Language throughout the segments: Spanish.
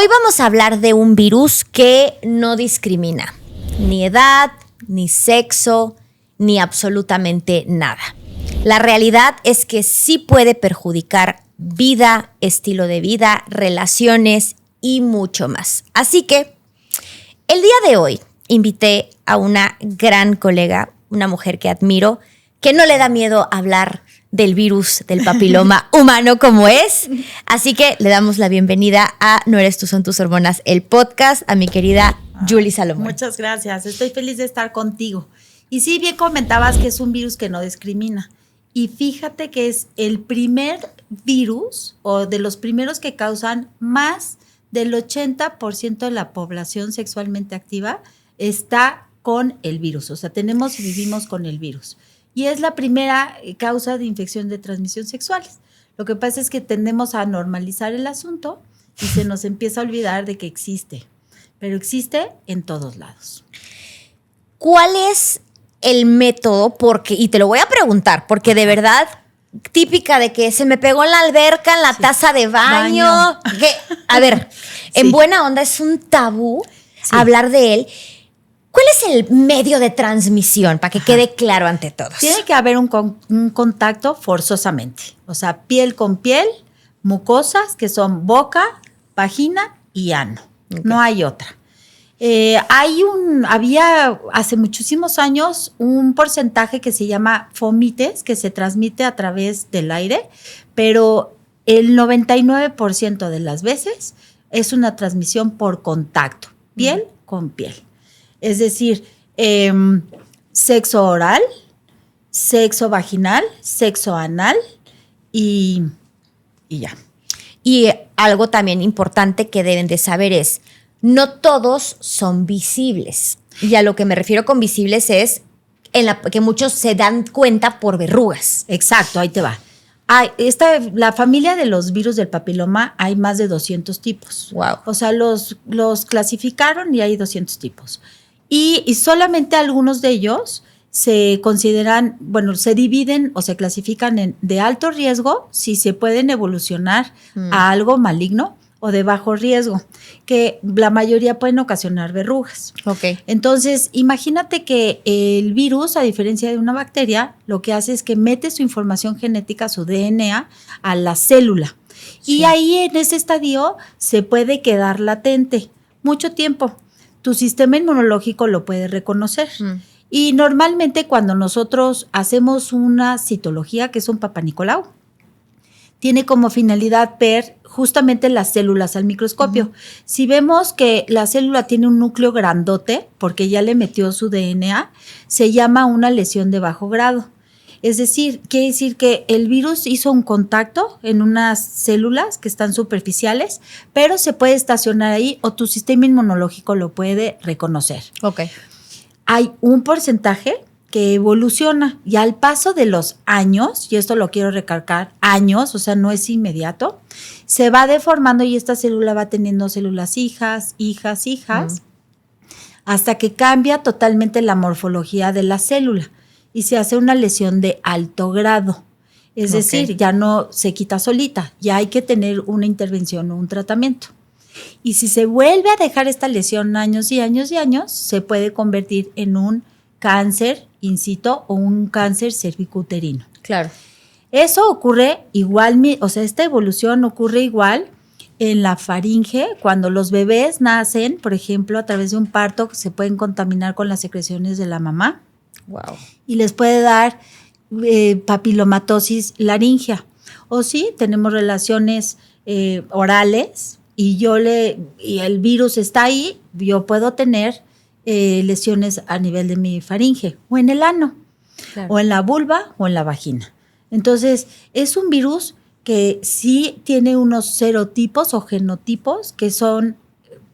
Hoy vamos a hablar de un virus que no discrimina ni edad, ni sexo, ni absolutamente nada. La realidad es que sí puede perjudicar vida, estilo de vida, relaciones y mucho más. Así que el día de hoy invité a una gran colega, una mujer que admiro, que no le da miedo hablar del virus del papiloma humano como es. Así que le damos la bienvenida a No Eres Tú, Son Tus Hormonas, el podcast, a mi querida Julie Salomón. Muchas gracias, estoy feliz de estar contigo. Y sí, bien comentabas que es un virus que no discrimina. Y fíjate que es el primer virus o de los primeros que causan más del 80% de la población sexualmente activa está con el virus. O sea, tenemos y vivimos con el virus. Y es la primera causa de infección de transmisión sexual. Lo que pasa es que tendemos a normalizar el asunto y se nos empieza a olvidar de que existe. Pero existe en todos lados. ¿Cuál es el método? Y te lo voy a preguntar, porque de verdad, típica de que se me pegó en la alberca, en la taza de baño. Que, a ver, en buena onda es un tabú hablar de él. ¿Cuál es el medio de transmisión? Para que quede claro ante todos. Tiene que haber un contacto forzosamente. O sea, piel con piel, mucosas, que son boca, vagina y ano. Okay. No hay otra. Había hace muchísimos años un porcentaje que se llama fomites, que se transmite a través del aire, pero el 99% de las veces es una transmisión por contacto, piel con piel. Es decir, sexo oral, sexo vaginal, sexo anal y ya. Y algo también importante que deben de saber es, no todos son visibles. Y a lo que me refiero con visibles es que muchos se dan cuenta por verrugas. Exacto, ahí te va. La familia de los virus del papiloma hay más de 200 tipos. Wow. O sea, los clasificaron y hay 200 tipos. Y solamente algunos de ellos se consideran, se dividen o se clasifican de alto riesgo si se pueden evolucionar a algo maligno o de bajo riesgo, que la mayoría pueden ocasionar verrugas. Okay. Entonces, imagínate que el virus, a diferencia de una bacteria, lo que hace es que mete su información genética, su DNA, a la célula. Sí. Y ahí en ese estadio se puede quedar latente mucho tiempo. Tu sistema inmunológico lo puede reconocer. Y normalmente cuando nosotros hacemos una citología, que es un Papanicolau, tiene como finalidad ver justamente las células al microscopio. Si vemos que la célula tiene un núcleo grandote, porque ya le metió su DNA, se llama una lesión de bajo grado. Es decir, quiere decir que el virus hizo un contacto en unas células que están superficiales, pero se puede estacionar ahí o tu sistema inmunológico lo puede reconocer. Okay. Hay un porcentaje que evoluciona y al paso de los años, y esto lo quiero recalcar, años, o sea, no es inmediato, se va deformando y esta célula va teniendo células hijas, hasta que cambia totalmente la morfología de la célula y se hace una lesión de alto grado. Es decir, ya no se quita solita, ya hay que tener una intervención o un tratamiento. Y si se vuelve a dejar esta lesión años y años y años, se puede convertir en un cáncer in situ o un cáncer cervicuterino. Claro. Eso ocurre igual, o sea, esta evolución ocurre igual en la faringe. Cuando los bebés nacen, por ejemplo, a través de un parto, se pueden contaminar con las secreciones de la mamá. Wow. Y les puede dar papilomatosis laringea. O sí, tenemos relaciones orales y el virus está ahí, yo puedo tener lesiones a nivel de mi faringe o en el ano, claro, o en la vulva o en la vagina. Entonces, es un virus que sí tiene unos serotipos o genotipos que son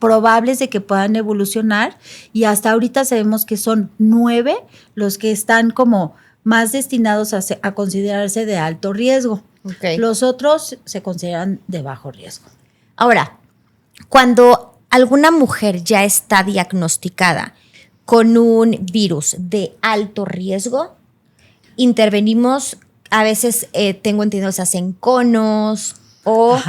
probables de que puedan evolucionar y hasta ahorita sabemos que son 9 los que están como más destinados a considerarse de alto riesgo. Okay. Los otros se consideran de bajo riesgo. Ahora, cuando alguna mujer ya está diagnosticada con un virus de alto riesgo, intervenimos, a veces tengo entendido, se hacen conos o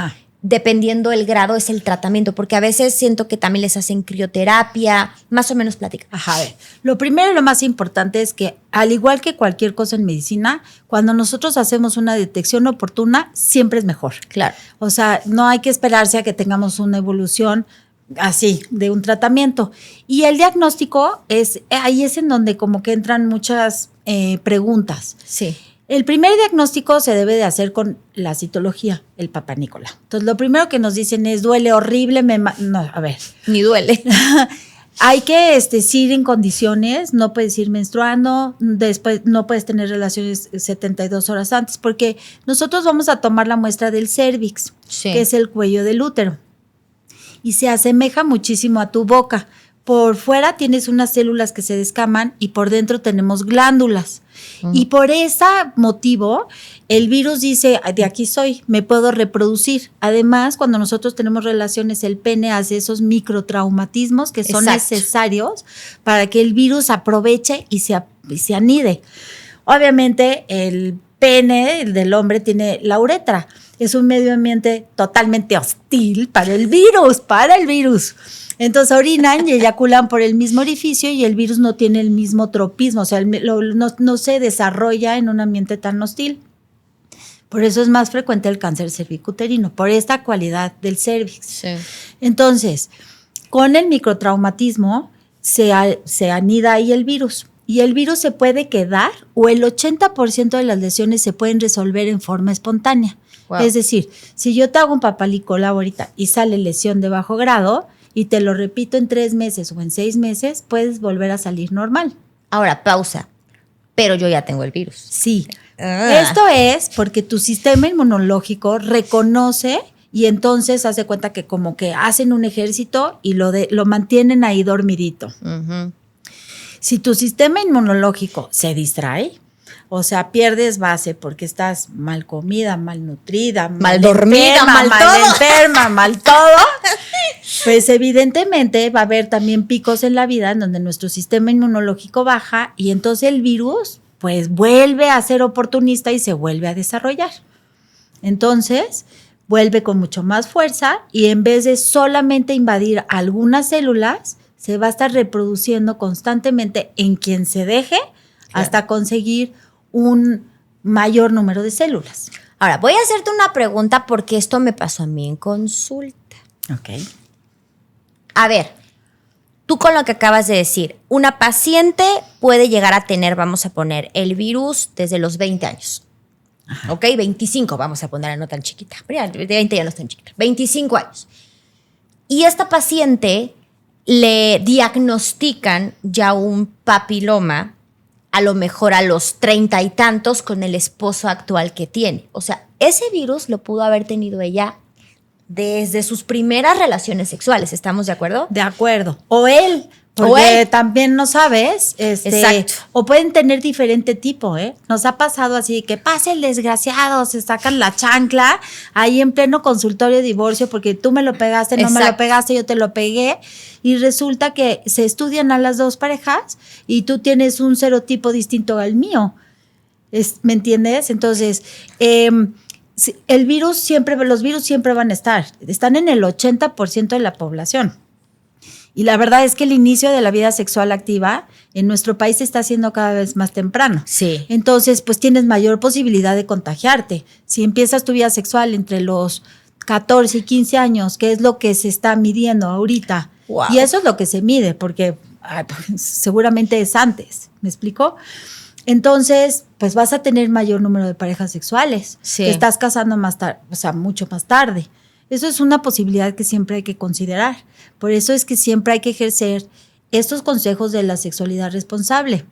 dependiendo el grado, es el tratamiento, porque a veces siento que también les hacen crioterapia, más o menos platica. Ajá, a ver. Lo primero y lo más importante es que, al igual que cualquier cosa en medicina, cuando nosotros hacemos una detección oportuna, siempre es mejor. Claro. O sea, no hay que esperarse a que tengamos una evolución así de un tratamiento. Y el diagnóstico ahí es en donde como que entran muchas preguntas. Sí. El primer diagnóstico se debe de hacer con la citología, el Papá Nicolau. Entonces, lo primero que nos dicen es, duele horrible, no, a ver. Ni duele. Hay que ir en condiciones, no puedes ir menstruando, después no puedes tener relaciones 72 horas antes, porque nosotros vamos a tomar la muestra del cérvix, Sí. que es el cuello del útero, y se asemeja muchísimo a tu boca. Por fuera tienes unas células que se descaman y por dentro tenemos glándulas. Y por ese motivo, el virus dice, de aquí soy, me puedo reproducir. Además, cuando nosotros tenemos relaciones, el pene hace esos microtraumatismos que son necesarios para que el virus aproveche y se anide. Obviamente, el pene del hombre tiene la uretra. Es un medio ambiente totalmente hostil para el virus. Entonces orinan y eyaculan por el mismo orificio y el virus no tiene el mismo tropismo, o sea, no se desarrolla en un ambiente tan hostil. Por eso es más frecuente el cáncer cervicuterino, por esta cualidad del cérvix. Sí. Entonces, con el microtraumatismo se anida ahí el virus. Y el virus se puede quedar o el 80% de las lesiones se pueden resolver en forma espontánea. Wow. Es decir, si yo te hago un Papá Nicolau ahorita y sale lesión de bajo grado y te lo repito en 3 meses o en 6 meses, puedes volver a salir normal. Ahora, pausa. Pero yo ya tengo el virus. Sí. Esto es porque tu sistema inmunológico reconoce y entonces hace cuenta que como que hacen un ejército y lo mantienen ahí dormidito. Uh-huh. Si tu sistema inmunológico se distrae, o sea, pierdes base porque estás mal comida, mal nutrida, mal dormida, mal enferma, mal todo, pues evidentemente va a haber también picos en la vida en donde nuestro sistema inmunológico baja y entonces el virus pues vuelve a ser oportunista y se vuelve a desarrollar. Entonces vuelve con mucho más fuerza y en vez de solamente invadir algunas células, se va a estar reproduciendo constantemente en quien se deje hasta conseguir un mayor número de células. Ahora, voy a hacerte una pregunta porque esto me pasó a mí en consulta. Ok. A ver, tú con lo que acabas de decir, una paciente puede llegar a tener, vamos a poner, el virus desde los 20 años. Ajá. Ok, 25, vamos a ponerla no tan chiquita. Mira, de 20 ya no es tan chiquita. 25 años. Y esta paciente le diagnostican ya un papiloma a lo mejor a los 30 y tantos con el esposo actual que tiene. O sea, ese virus lo pudo haber tenido ella desde sus primeras relaciones sexuales. ¿Estamos de acuerdo? De acuerdo. O él, porque también no sabes. Exacto. O pueden tener diferente tipo, ¿eh? Nos ha pasado así, que pase el desgraciado, se sacan la chancla ahí en pleno consultorio de divorcio porque tú me lo pegaste, no me lo pegaste, yo te lo pegué. Y resulta que se estudian a las dos parejas y tú tienes un serotipo distinto al mío. ¿Me entiendes? Entonces, los virus siempre van a estar. Están en el 80% de la población. Y la verdad es que el inicio de la vida sexual activa en nuestro país se está haciendo cada vez más temprano. Sí. Entonces, pues tienes mayor posibilidad de contagiarte. Si empiezas tu vida sexual entre los 14 y 15 años, que es lo que se está midiendo ahorita, wow. Y eso es lo que se mide, porque seguramente es antes, ¿me explico? Entonces, pues vas a tener mayor número de parejas sexuales. Sí. Te estás casando más tarde, o sea, mucho más tarde. Eso es una posibilidad que siempre hay que considerar. Por eso es que siempre hay que ejercer estos consejos de la sexualidad responsable.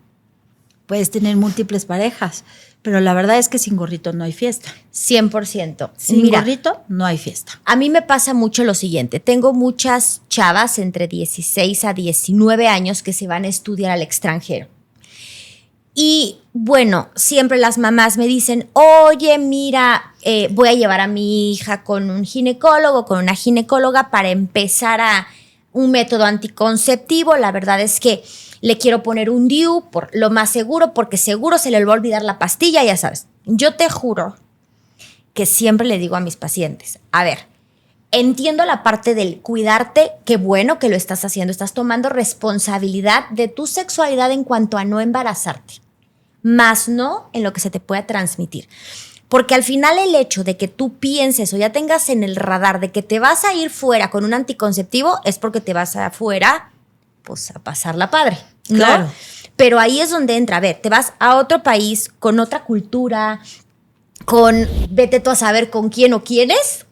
Puedes tener múltiples parejas, pero la verdad es que sin gorrito no hay fiesta. 100%. Sin gorrito no hay fiesta. A mí me pasa mucho lo siguiente. Tengo muchas chavas entre 16 a 19 años que se van a estudiar al extranjero. Y bueno, siempre las mamás me dicen, oye, mira, voy a llevar a mi hija con un ginecólogo, con una ginecóloga para empezar a un método anticonceptivo. La verdad es que le quiero poner un DIU por lo más seguro, porque seguro se le va a olvidar la pastilla, ya sabes. Yo te juro que siempre le digo a mis pacientes, a ver, entiendo la parte del cuidarte, qué bueno que lo estás haciendo, estás tomando responsabilidad de tu sexualidad en cuanto a no embarazarte, más no en lo que se te pueda transmitir. Porque al final el hecho de que tú pienses o ya tengas en el radar de que te vas a ir fuera con un anticonceptivo es porque te vas afuera, pues a pasarla padre, ¿no? Claro. Pero ahí es donde entra, a ver, te vas a otro país con otra cultura, vete tú a saber con quién o quiénes,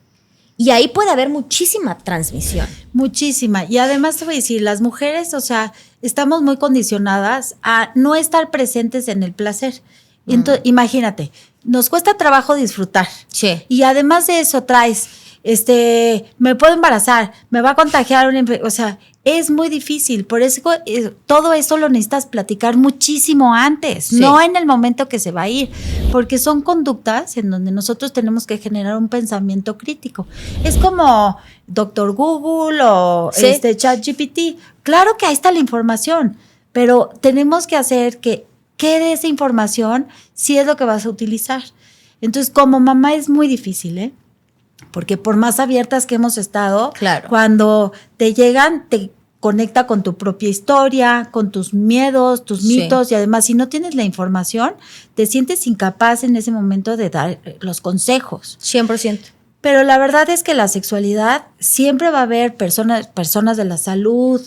y ahí puede haber muchísima transmisión. Muchísima. Y además te voy a decir, las mujeres, o sea, estamos muy condicionadas a no estar presentes en el placer. Entonces, imagínate, nos cuesta trabajo disfrutar. Sí. Y además de eso traes, me puedo embarazar, me va a contagiar o sea, es muy difícil. Por eso todo eso lo necesitas platicar muchísimo antes, Sí. no en el momento que se va a ir, porque son conductas en donde nosotros tenemos que generar un pensamiento crítico. Es como Doctor Google o Sí. ChatGPT. Claro que ahí está la información, pero tenemos que hacer que de esa información sí es lo que vas a utilizar. Entonces, como mamá es muy difícil, ¿eh? Porque por más abiertas que hemos estado, Claro. cuando te llegan, te conecta con tu propia historia, con tus miedos, tus Sí. mitos, y además si no tienes la información, te sientes incapaz en ese momento de dar los consejos. 100%. Pero la verdad es que la sexualidad siempre va a haber personas de la salud,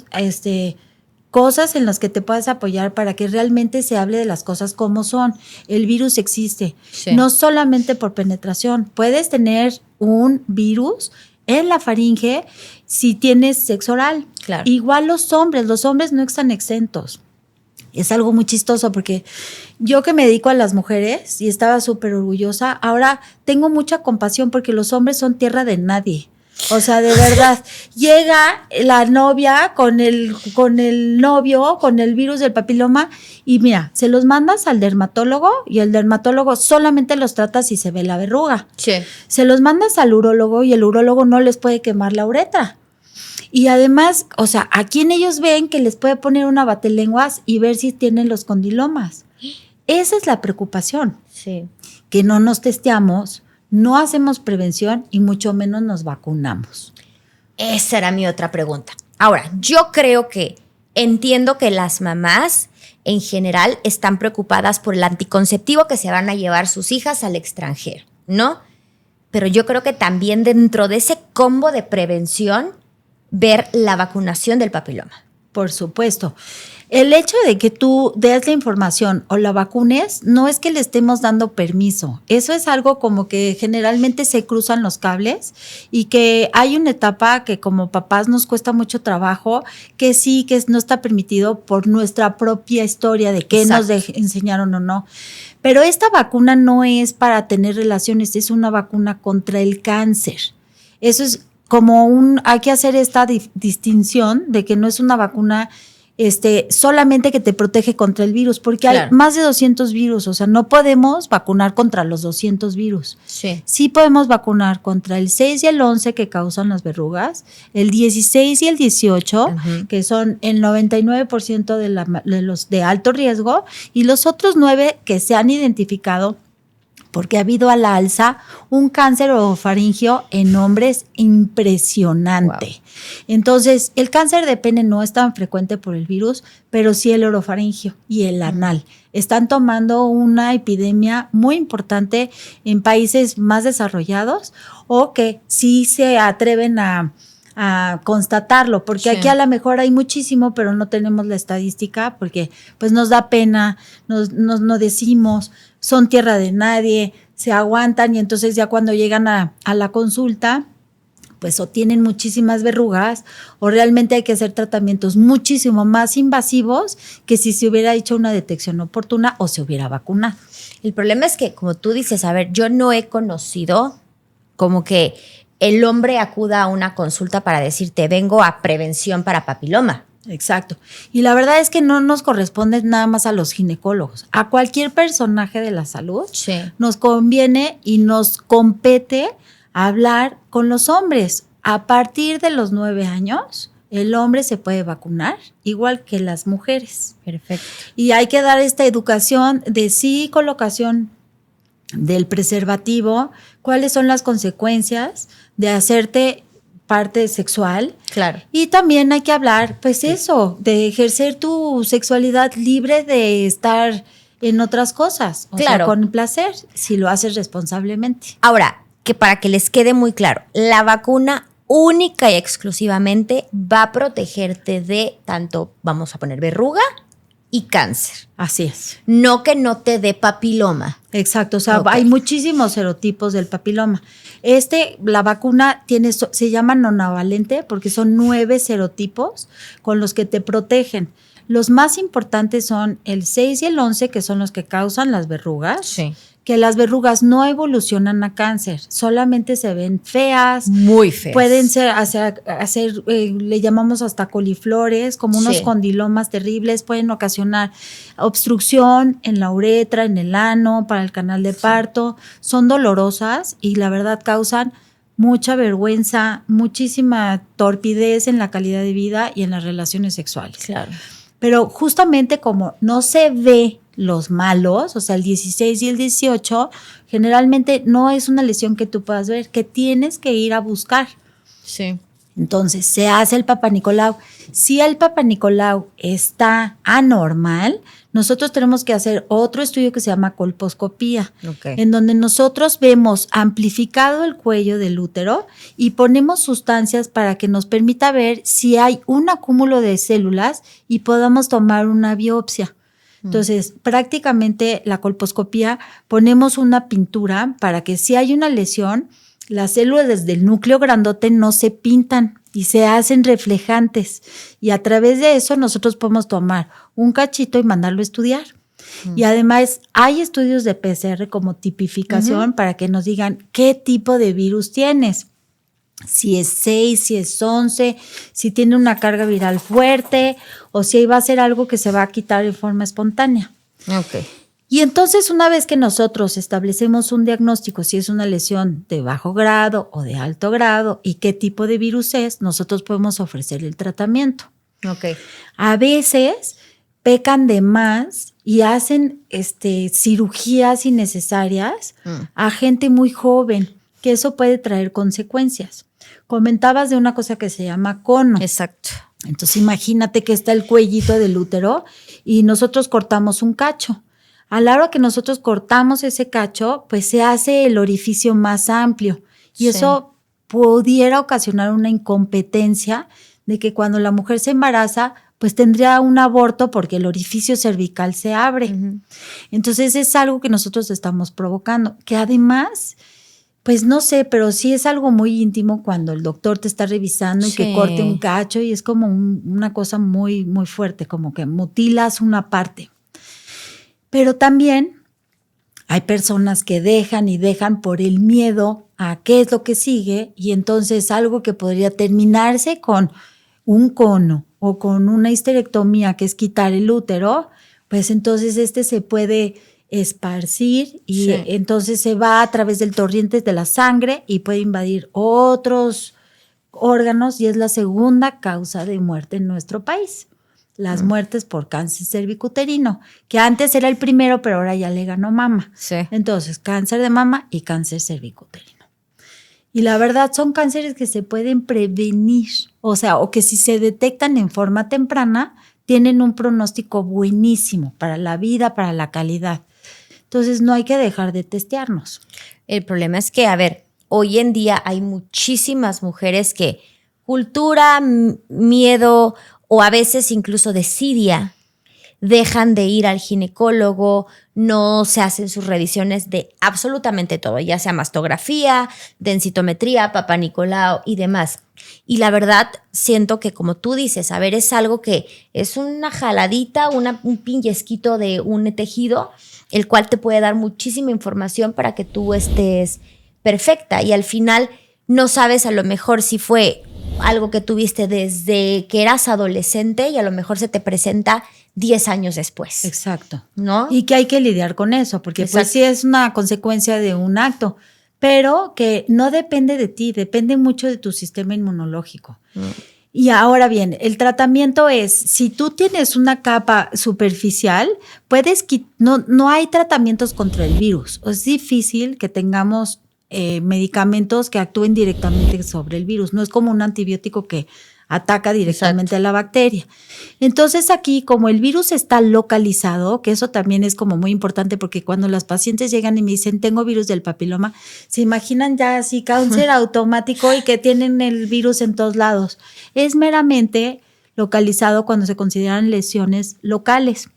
cosas en las que te puedas apoyar para que realmente se hable de las cosas como son. El virus existe, Sí. no solamente por penetración. Puedes tener un virus en la faringe si tienes sexo oral. Claro. Igual los hombres no están exentos. Es algo muy chistoso porque yo que me dedico a las mujeres y estaba súper orgullosa, ahora tengo mucha compasión porque los hombres son tierra de nadie. O sea, de verdad, llega la novia con el novio, con el virus del papiloma y mira, se los mandas al dermatólogo y el dermatólogo solamente los trata si se ve la verruga. Sí. Se los mandas al urólogo y el urólogo no les puede quemar la uretra. Y además, o sea, ¿a quién ellos ven que les puede poner una batelenguas y ver si tienen los condilomas? Esa es la preocupación, Sí. que no nos testeamos, no hacemos prevención y mucho menos nos vacunamos. Esa era mi otra pregunta. Ahora, yo creo que entiendo que las mamás en general están preocupadas por el anticonceptivo que se van a llevar sus hijas al extranjero, ¿no? Pero yo creo que también dentro de ese combo de prevención, ver la vacunación del papiloma. Por supuesto. El hecho de que tú des la información o la vacunes no es que le estemos dando permiso. Eso es algo como que generalmente se cruzan los cables y que hay una etapa que como papás nos cuesta mucho trabajo, que sí, que no está permitido por nuestra propia historia de qué nos enseñaron o no. Pero esta vacuna no es para tener relaciones, es una vacuna contra el cáncer. Eso es como hay que hacer esta distinción de que no es una vacuna solamente que te protege contra el virus, porque Claro. hay más de 200 virus, o sea, no podemos vacunar contra los 200 virus. Sí. Sí podemos vacunar contra el 6 y el 11 que causan las verrugas, el 16 y el 18, Ujú. que son el 99% de los de alto riesgo, y los otros 9 que se han identificado porque ha habido a la alza un cáncer orofaringio en hombres impresionante. Wow. Entonces, el cáncer de pene no es tan frecuente por el virus, pero sí el orofaringio y el anal. Están tomando una epidemia muy importante en países más desarrollados o que sí se atreven a constatarlo, porque Sí. aquí a lo mejor hay muchísimo, pero no tenemos la estadística, porque pues nos da pena, no decimos, son tierra de nadie, se aguantan y entonces ya cuando llegan a la consulta, pues o tienen muchísimas verrugas o realmente hay que hacer tratamientos muchísimo más invasivos que si se hubiera hecho una detección oportuna o se hubiera vacunado. El problema es que, como tú dices, a ver, yo no he conocido como que el hombre acuda a una consulta para decirte, vengo a prevención para papiloma. Exacto. Y la verdad es que no nos corresponde nada más a los ginecólogos. A cualquier personaje de la salud Sí. nos conviene y nos compete hablar con los hombres. A partir de los 9 años, el hombre se puede vacunar, igual que las mujeres. Perfecto. Y hay que dar esta educación de sí colocación del preservativo, cuáles son las consecuencias de hacerte parte sexual. Claro. Y también hay que hablar, pues eso, de ejercer tu sexualidad libre de estar en otras cosas. O sea, con placer, si lo haces responsablemente. Ahora, que para que les quede muy claro, la vacuna única y exclusivamente va a protegerte de tanto, vamos a poner, verruga y cáncer. Así es. No que no te dé papiloma. Exacto, o sea, hay muchísimos serotipos del papiloma. La vacuna se llama nonavalente porque son 9 serotipos con los que te protegen. Los más importantes son el 6 y el 11, que son los que causan las verrugas. Sí. Que las verrugas no evolucionan a cáncer, solamente se ven feas. Muy feas. Pueden le llamamos hasta coliflores, como unos condilomas terribles, pueden ocasionar obstrucción en la uretra, en el ano, para el canal de parto. Son dolorosas y la verdad causan mucha vergüenza, muchísima torpidez en la calidad de vida y en las relaciones sexuales. Claro. Pero justamente como no se ve los malos, o sea, el 16 y el 18, generalmente no es una lesión que tú puedas ver, que tienes que ir a buscar. Sí. Entonces, se hace el Papá Nicolau. Si el Papá Nicolau está anormal, nosotros tenemos que hacer otro estudio que se llama colposcopía, en donde nosotros vemos amplificado el cuello del útero y ponemos sustancias para que nos permita ver si hay un acúmulo de células y podamos tomar una biopsia. Entonces, prácticamente la colposcopía ponemos una pintura para que si hay una lesión, las células desde el núcleo grandote no se pintan y se hacen reflejantes. Y a través de eso nosotros podemos tomar un cachito y mandarlo a estudiar. Y además hay estudios de PCR como tipificación para que nos digan qué tipo de virus tienes. Si es 6, si es 11, si tiene una carga viral fuerte o si va a ser algo que se va a quitar de forma espontánea. Ok. Y entonces una vez que nosotros establecemos un diagnóstico, si es una lesión de bajo grado o de alto grado y qué tipo de virus es, nosotros podemos ofrecer el tratamiento. Ok. A veces pecan de más y hacen cirugías innecesarias a gente muy joven, que eso puede traer consecuencias. Comentabas de una cosa que se llama cono. Exacto. Entonces imagínate que está el cuellito del útero y nosotros cortamos un cacho. A la hora que nosotros cortamos ese cacho, pues se hace el orificio más amplio y eso pudiera ocasionar una incompetencia de que cuando la mujer se embaraza, pues tendría un aborto porque el orificio cervical se abre. Entonces es algo que nosotros estamos provocando, que además, pues no sé, pero sí es algo muy íntimo cuando el doctor te está revisando y que corte un cacho y es como una cosa muy, muy fuerte, como que mutilas una parte. Pero también hay personas que dejan y dejan por el miedo a qué es lo que sigue y entonces algo que podría terminarse con un cono o con una histerectomía, que es quitar el útero, pues entonces se puede esparcir y entonces se va a través del torrente de la sangre y puede invadir otros órganos y es la segunda causa de muerte en nuestro país. Las muertes por cáncer cervicuterino, que antes era el primero, pero ahora ya le ganó mama. Sí. Entonces, cáncer de mama y cáncer cervicuterino. Y la verdad son cánceres que se pueden prevenir, o sea, o que si se detectan en forma temprana, tienen un pronóstico buenísimo para la vida, para la calidad. Entonces, no hay que dejar de testearnos. El problema es que, a ver, hoy en día hay muchísimas mujeres que cultura, miedo o a veces incluso desidia, dejan de ir al ginecólogo, no se hacen sus revisiones de absolutamente todo, ya sea mastografía, densitometría, Papá Nicolau y demás. Y la verdad, siento que como tú dices, a ver, es algo que es una jaladita, un pellizquito de un tejido, el cual te puede dar muchísima información para que tú estés perfecta y al final no sabes a lo mejor si fue algo que tuviste desde que eras adolescente y a lo mejor se te presenta 10 años después. Exacto. ¿No? Y que hay que lidiar con eso, porque pues sí es una consecuencia de un acto, pero que no depende de ti, depende mucho de tu sistema inmunológico. Y ahora bien, el tratamiento es, si tú tienes una capa superficial, no hay tratamientos contra el virus. Es difícil que tengamos medicamentos que actúen directamente sobre el virus. No es como un antibiótico que ataca directamente a la bacteria. Entonces aquí, como el virus está localizado, que eso también es como muy importante porque cuando las pacientes llegan y me dicen, tengo virus del papiloma, se imaginan ya así cáncer automático y que tienen el virus en todos lados. Es meramente localizado cuando se consideran lesiones locales.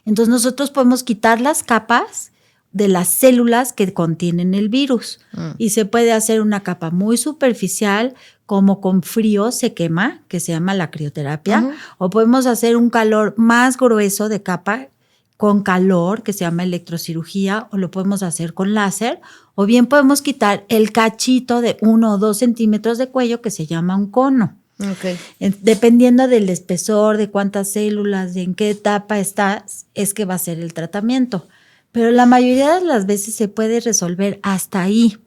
Entonces nosotros podemos quitar las capas de las células que contienen el virus y se puede hacer una capa muy superficial, como con frío se quema, que se llama la crioterapia, o podemos hacer un calor más grueso de capa con calor, que se llama electrocirugía, o lo podemos hacer con láser, o bien podemos quitar el cachito de 1 o 2 centímetros de cuello que se llama un cono. Okay. Dependiendo del espesor, de cuántas células, de en qué etapa estás, es que va a ser el tratamiento. Pero la mayoría de las veces se puede resolver hasta ahí.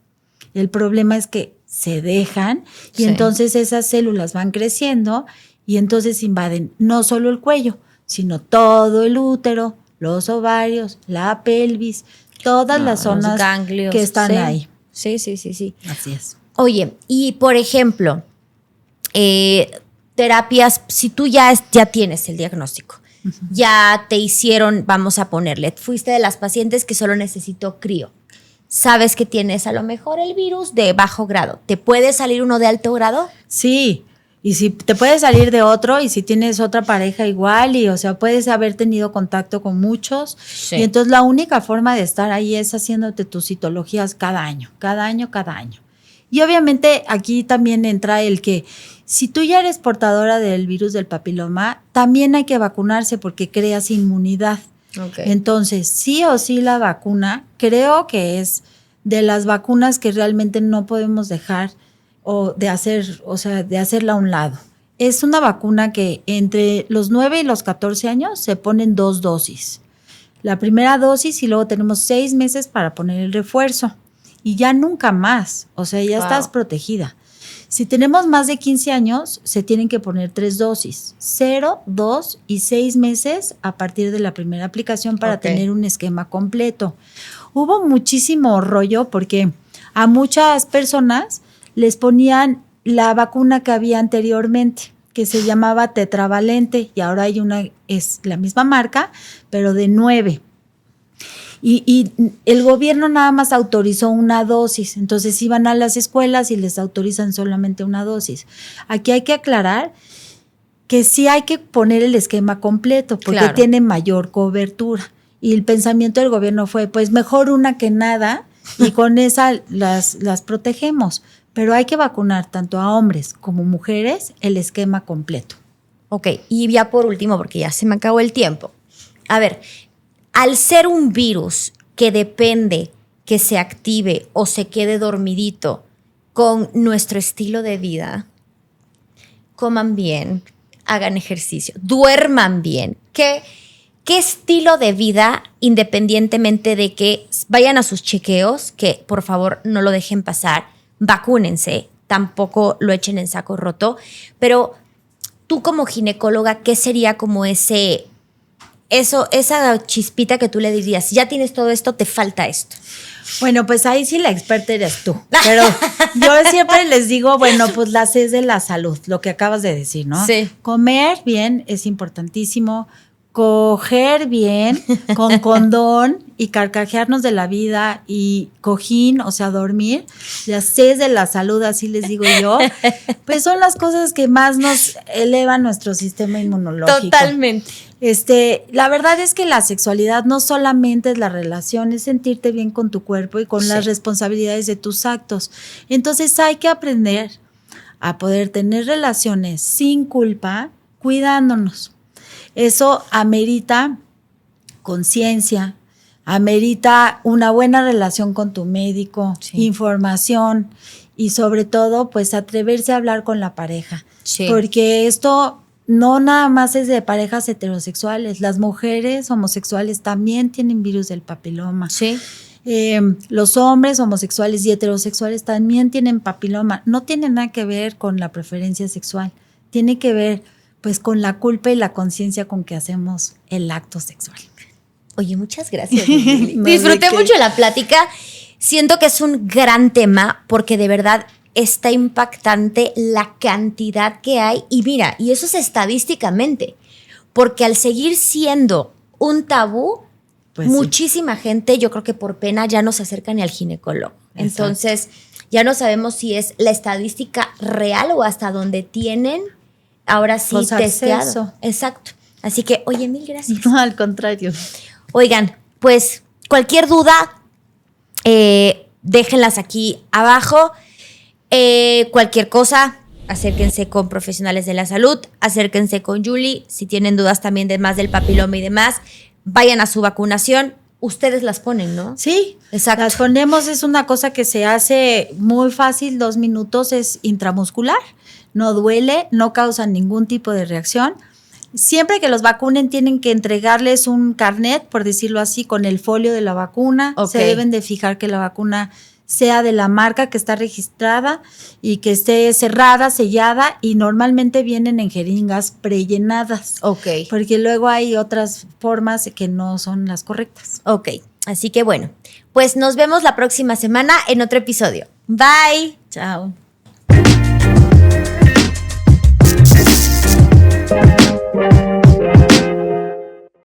El problema es que se dejan y entonces esas células van creciendo y entonces invaden no solo el cuello, sino todo el útero, los ovarios, la pelvis, todas las zonas ganglios, que están ahí. Sí. Así es. Oye, y por ejemplo, terapias, si tú ya tienes el diagnóstico, ya te hicieron, vamos a ponerle, fuiste de las pacientes que solo necesitó crío. Sabes que tienes a lo mejor el virus de bajo grado. ¿Te puede salir uno de alto grado? Sí, y si te puede salir de otro, y si tienes otra pareja igual, y o sea, puedes haber tenido contacto con muchos. Sí. Y entonces la única forma de estar ahí es haciéndote tus citologías cada año. Y obviamente aquí también entra el que si tú ya eres portadora del virus del papiloma, también hay que vacunarse porque creas inmunidad. Okay. Entonces, sí o sí la vacuna, creo que es de las vacunas que realmente no podemos dejar de hacerla a un lado. Es una vacuna que entre los 9 y los 14 años se ponen 2 dosis. La primera dosis y luego tenemos 6 meses para poner el refuerzo. Y ya nunca más, o sea, ya estás protegida. Si tenemos más de 15 años, se tienen que poner 3 dosis, 0, 2 y 6 meses a partir de la primera aplicación para tener un esquema completo. Hubo muchísimo rollo porque a muchas personas les ponían la vacuna que había anteriormente, que se llamaba tetravalente, y ahora hay una, es la misma marca, pero de 9. Y el gobierno nada más autorizó una dosis, entonces iban a las escuelas y les autorizan solamente una dosis. Aquí hay que aclarar que sí hay que poner el esquema completo porque tiene mayor cobertura. Y el pensamiento del gobierno fue, pues mejor una que nada y con esa las protegemos. Pero hay que vacunar tanto a hombres como mujeres el esquema completo. Ok, y ya por último, porque ya se me acabó el tiempo. A ver, al ser un virus que depende que se active o se quede dormidito con nuestro estilo de vida, coman bien, hagan ejercicio, duerman bien. ¿Qué estilo de vida, independientemente de que vayan a sus chequeos, que por favor no lo dejen pasar, vacúnense, tampoco lo echen en saco roto, pero tú como ginecóloga, ¿qué sería como esa chispita que tú le dirías? Ya tienes todo esto, te falta esto. Bueno, pues ahí sí la experta eres tú, pero yo siempre les digo, bueno, pues las C de la salud, lo que acabas de decir, ¿no? Sí. Comer bien es importantísimo, coger bien, con condón y carcajearnos de la vida y cojín, o sea, dormir, las C de la salud, así les digo yo, pues son las cosas que más nos elevan nuestro sistema inmunológico. Totalmente. La verdad es que la sexualidad no solamente es la relación, es sentirte bien con tu cuerpo y con las responsabilidades de tus actos. Entonces hay que aprender a poder tener relaciones sin culpa, cuidándonos. Eso amerita conciencia, amerita una buena relación con tu médico, información y sobre todo, pues atreverse a hablar con la pareja. Sí. Porque esto no nada más es de parejas heterosexuales, las mujeres homosexuales también tienen virus del papiloma. Sí. Los hombres homosexuales y heterosexuales también tienen papiloma. No tiene nada que ver con la preferencia sexual, tiene que ver pues con la culpa y la conciencia con que hacemos el acto sexual. Oye, muchas gracias. Disfruté mucho la plática. Siento que es un gran tema porque de verdad está impactante la cantidad que hay. Y mira, y eso es estadísticamente, porque al seguir siendo un tabú, Pues muchísima gente, yo creo que por pena ya no se acerca ni al ginecólogo. Exacto. Entonces, ya no sabemos si es la estadística real o hasta donde tienen ahora sí Pues, testeado. acceso. Exacto. Así que, oye, mil gracias. No, al contrario. Oigan, pues cualquier duda, déjenlas aquí abajo. Cualquier cosa, acérquense con profesionales de la salud, acérquense con Julie. Si tienen dudas también de más del papiloma y demás, vayan a su vacunación. Ustedes las ponen, ¿no? Sí, Exacto. las ponemos, es una cosa que se hace muy fácil, 2 minutos, es intramuscular, no duele, no causa ningún tipo de reacción. Siempre que los vacunen tienen que entregarles un carnet, por decirlo así, con el folio de la vacuna. Ok. Se deben de fijar que la vacuna sea de la marca que está registrada y que esté cerrada, sellada, y normalmente vienen en jeringas prellenadas. Ok. Porque luego hay otras formas que no son las correctas. Ok. Así que bueno, pues nos vemos la próxima semana en otro episodio. Bye. Chao.